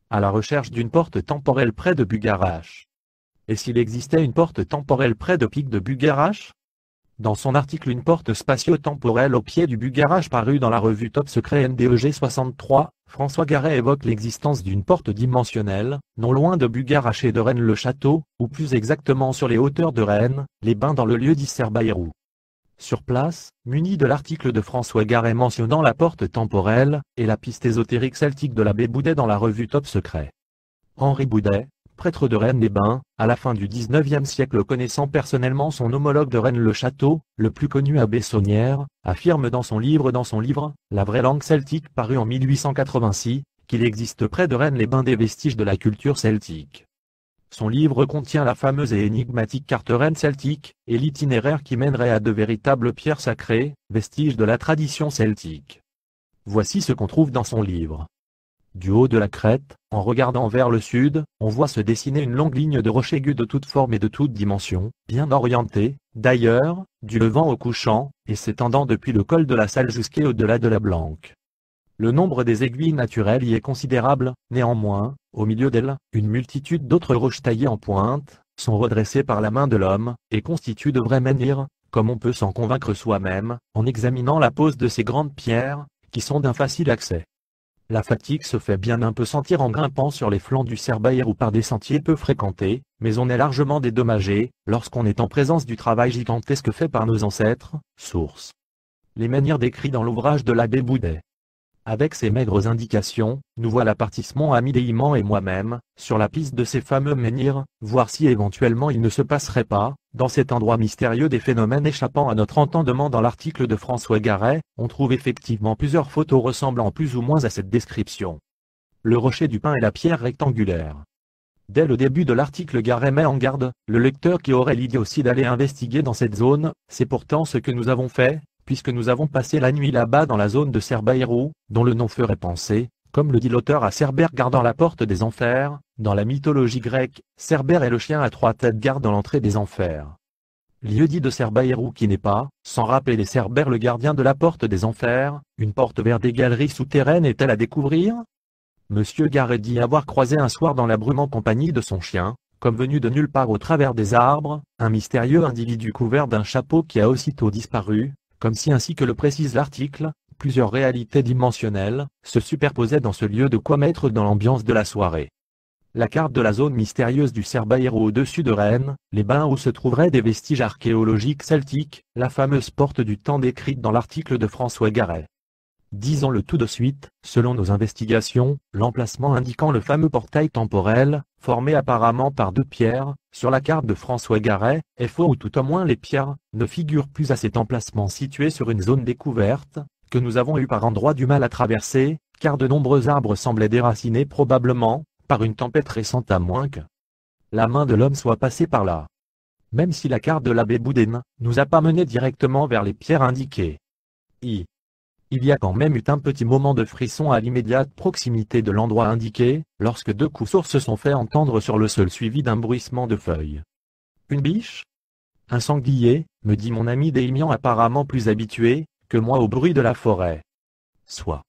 à la recherche d'une porte temporelle près de Bugarache. Et s'il existait une porte temporelle près de Pic de Bugarache? Dans son article Une porte spatio-temporelle au pied du Bugarache paru dans la revue Top Secret NDEG 63, François Garet évoque l'existence d'une porte dimensionnelle, non loin de Bugarache et de Rennes-le-Château, ou plus exactement sur les hauteurs de Rennes, les Bains dans le lieu dit Cerbaïrou. Sur place, muni de l'article de François Garet mentionnant la porte temporelle, et la piste ésotérique celtique de l'abbé Boudet dans la revue Top Secret. Henri Boudet, prêtre de Rennes-les-Bains, à la fin du XIXe siècle connaissant personnellement son homologue de Rennes-le-Château, le plus connu abbé Saunière, affirme dans son livre La vraie langue celtique paru en 1886, qu'il existe près de Rennes-les-Bains des vestiges de la culture celtique. Son livre contient la fameuse et énigmatique carte Rennes celtique, et l'itinéraire qui mènerait à de véritables pierres sacrées, vestiges de la tradition celtique. Voici ce qu'on trouve dans son livre. Du haut de la crête, en regardant vers le sud, on voit se dessiner une longue ligne de rochers aigus de toutes formes et de toutes dimensions, bien orientés, d'ailleurs, du levant au couchant, et s'étendant depuis le col de la Salle jusqu'au-delà de la Blanque. Le nombre des aiguilles naturelles y est considérable, néanmoins, au milieu d'elles, une multitude d'autres roches taillées en pointe, sont redressées par la main de l'homme, et constituent de vrais menhirs, comme on peut s'en convaincre soi-même, en examinant la pose de ces grandes pierres, qui sont d'un facile accès. La fatigue se fait bien un peu sentir en grimpant sur les flancs du Cerbaïrou par des sentiers peu fréquentés, mais on est largement dédommagé, lorsqu'on est en présence du travail gigantesque fait par nos ancêtres, source. Les menhirs décrits dans l'ouvrage de l'abbé Boudet. Avec ces maigres indications, nous voilà Particemont Amidéiment et moi-même, sur la piste de ces fameux menhirs, voir si éventuellement il ne se passerait pas, dans cet endroit mystérieux des phénomènes échappant à notre entendement. Dans l'article de François Garet, on trouve effectivement plusieurs photos ressemblant plus ou moins à cette description. Le rocher du Pin et la pierre rectangulaire. Dès le début de l'article, Garet met en garde le lecteur qui aurait l'idée aussi d'aller investiguer dans cette zone. C'est pourtant ce que nous avons fait, puisque nous avons passé la nuit là-bas dans la zone de Cerbaïrou, dont le nom ferait penser, comme le dit l'auteur, à Cerbère gardant la porte des enfers. Dans la mythologie grecque, Cerbère est le chien à 3 têtes gardant l'entrée des enfers. Lieu dit de Cerbaïrou qui n'est pas, sans rappeler les Cerbères, le gardien de la porte des enfers. Une porte vers des galeries souterraines est-elle à découvrir? Monsieur Garet dit avoir croisé un soir dans la brume en compagnie de son chien, comme venu de nulle part au travers des arbres, un mystérieux individu couvert d'un chapeau qui a aussitôt disparu, comme si, ainsi que le précise l'article, plusieurs réalités dimensionnelles se superposaient dans ce lieu, de quoi mettre dans l'ambiance de la soirée. La carte de la zone mystérieuse du Cerbaïrou au-dessus de Rennes, les bains où se trouveraient des vestiges archéologiques celtiques, la fameuse porte du temps décrite dans l'article de François Garet. Disons-le tout de suite, selon nos investigations, l'emplacement indiquant le fameux portail temporel, formé apparemment par 2 pierres, sur la carte de François Garet, est faux, ou tout au moins les pierres ne figurent plus à cet emplacement situé sur une zone découverte, que nous avons eu par endroits du mal à traverser, car de nombreux arbres semblaient déracinés probablement, par une tempête récente, à moins que la main de l'homme soit passée par là. Même si la carte de l'abbé Boudet ne nous a pas menés directement vers les pierres indiquées. Il y a quand même eu un petit moment de frisson à l'immédiate proximité de l'endroit indiqué, lorsque 2 coups sourds se sont fait entendre sur le sol, suivi d'un bruissement de feuilles. Une biche? Un sanglier, me dit mon ami Déimian, apparemment plus habitué que moi au bruit de la forêt. Soit.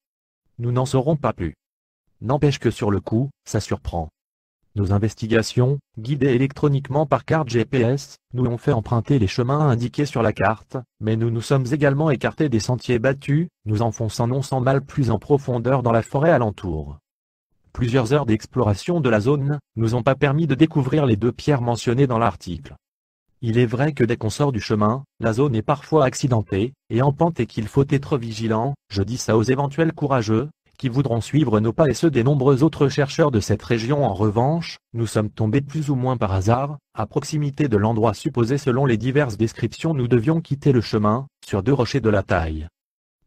Nous n'en saurons pas plus. N'empêche que sur le coup, ça surprend. Nos investigations, guidées électroniquement par carte GPS, nous ont fait emprunter les chemins indiqués sur la carte, mais nous nous sommes également écartés des sentiers battus, nous enfonçant non sans mal plus en profondeur dans la forêt alentour. Plusieurs heures d'exploration de la zone nous ont pas permis de découvrir les 2 pierres mentionnées dans l'article. Il est vrai que dès qu'on sort du chemin, la zone est parfois accidentée, et en pente, et qu'il faut être vigilant. Je dis ça aux éventuels courageux qui voudront suivre nos pas et ceux des nombreux autres chercheurs de cette région. En revanche, nous sommes tombés plus ou moins par hasard, à proximité de l'endroit supposé. Selon les diverses descriptions, nous devions quitter le chemin, sur 2 rochers de la taille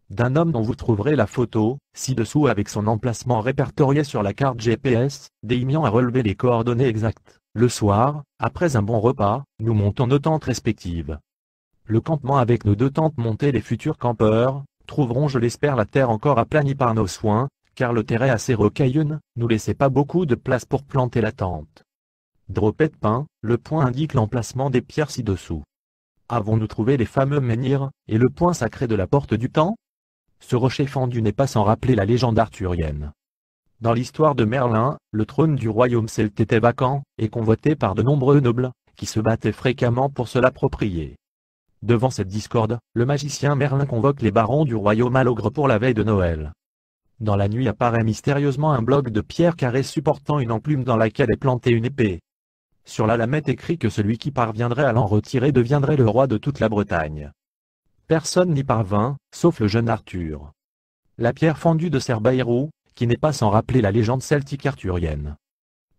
d'un homme dont vous trouverez la photo ci-dessous avec son emplacement répertorié sur la carte GPS. Déimian a relevé les coordonnées exactes. Le soir, après un bon repas, nous montons nos tentes respectives. Le campement avec nos 2 tentes montées, les futurs campeurs trouveront, je l'espère, la terre encore aplanie par nos soins, car le terrain assez rocailleux ne nous laissait pas beaucoup de place pour planter la tente. Dropet de pin, le point indique l'emplacement des pierres ci-dessous. Avons-nous trouvé les fameux menhirs, et le point sacré de la porte du temps? Ce rocher fendu n'est pas sans rappeler la légende arthurienne. Dans l'histoire de Merlin, le trône du royaume celte était vacant, et convoité par de nombreux nobles, qui se battaient fréquemment pour se l'approprier. Devant cette discorde, le magicien Merlin convoque les barons du royaume à l'ogre pour la veille de Noël. Dans la nuit apparaît mystérieusement un bloc de pierre carrée supportant une enclume dans laquelle est plantée une épée. Sur la lame est écrit que celui qui parviendrait à l'en retirer deviendrait le roi de toute la Bretagne. Personne n'y parvint, sauf le jeune Arthur. La pierre fendue de Cerberus, qui n'est pas sans rappeler la légende celtique arthurienne.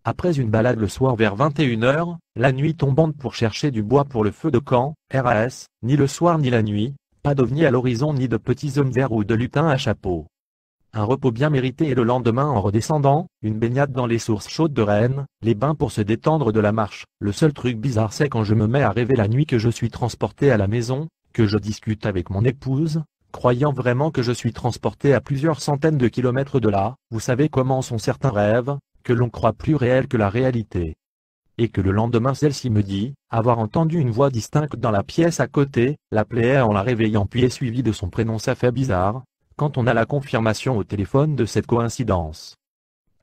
Après une balade le soir vers 21h, la nuit tombante pour chercher du bois pour le feu de camp, RAS, ni le soir ni la nuit, pas d'ovni à l'horizon ni de petits hommes verts ou de lutins à chapeau. Un repos bien mérité et le lendemain en redescendant, une baignade dans les sources chaudes de Rennes, les bains pour se détendre de la marche. Le seul truc bizarre c'est quand je me mets à rêver la nuit que je suis transporté à la maison, que je discute avec mon épouse, croyant vraiment que je suis transporté à plusieurs centaines de kilomètres de là. Vous savez comment sont certains rêves, que l'on croit plus réels que la réalité. Et que le lendemain celle-ci me dit, avoir entendu une voix distincte dans la pièce à côté, l'appelait en la réveillant puis est suivi de son prénom. Ça fait bizarre, quand on a la confirmation au téléphone de cette coïncidence.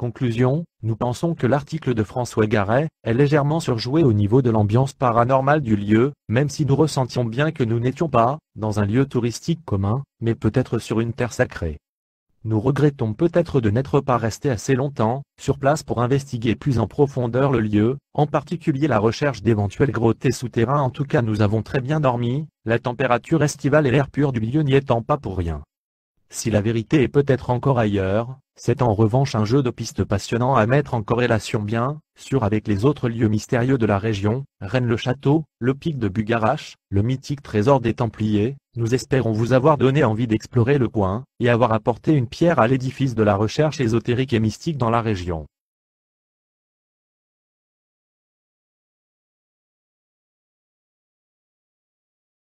Conclusion, nous pensons que l'article de François Garret est légèrement surjoué au niveau de l'ambiance paranormale du lieu, même si nous ressentions bien que nous n'étions pas dans un lieu touristique commun, mais peut-être sur une terre sacrée. Nous regrettons peut-être de n'être pas restés assez longtemps sur place pour investiguer plus en profondeur le lieu, en particulier la recherche d'éventuels grottés souterrains. En tout cas nous avons très bien dormi, la température estivale et l'air pur du lieu n'y étant pas pour rien. Si la vérité est peut-être encore ailleurs, c'est en revanche un jeu de pistes passionnant à mettre en corrélation bien sûr avec les autres lieux mystérieux de la région, Rennes-le-Château, le pic de Bugarach, le mythique trésor des Templiers. Nous espérons vous avoir donné envie d'explorer le coin, et avoir apporté une pierre à l'édifice de la recherche ésotérique et mystique dans la région.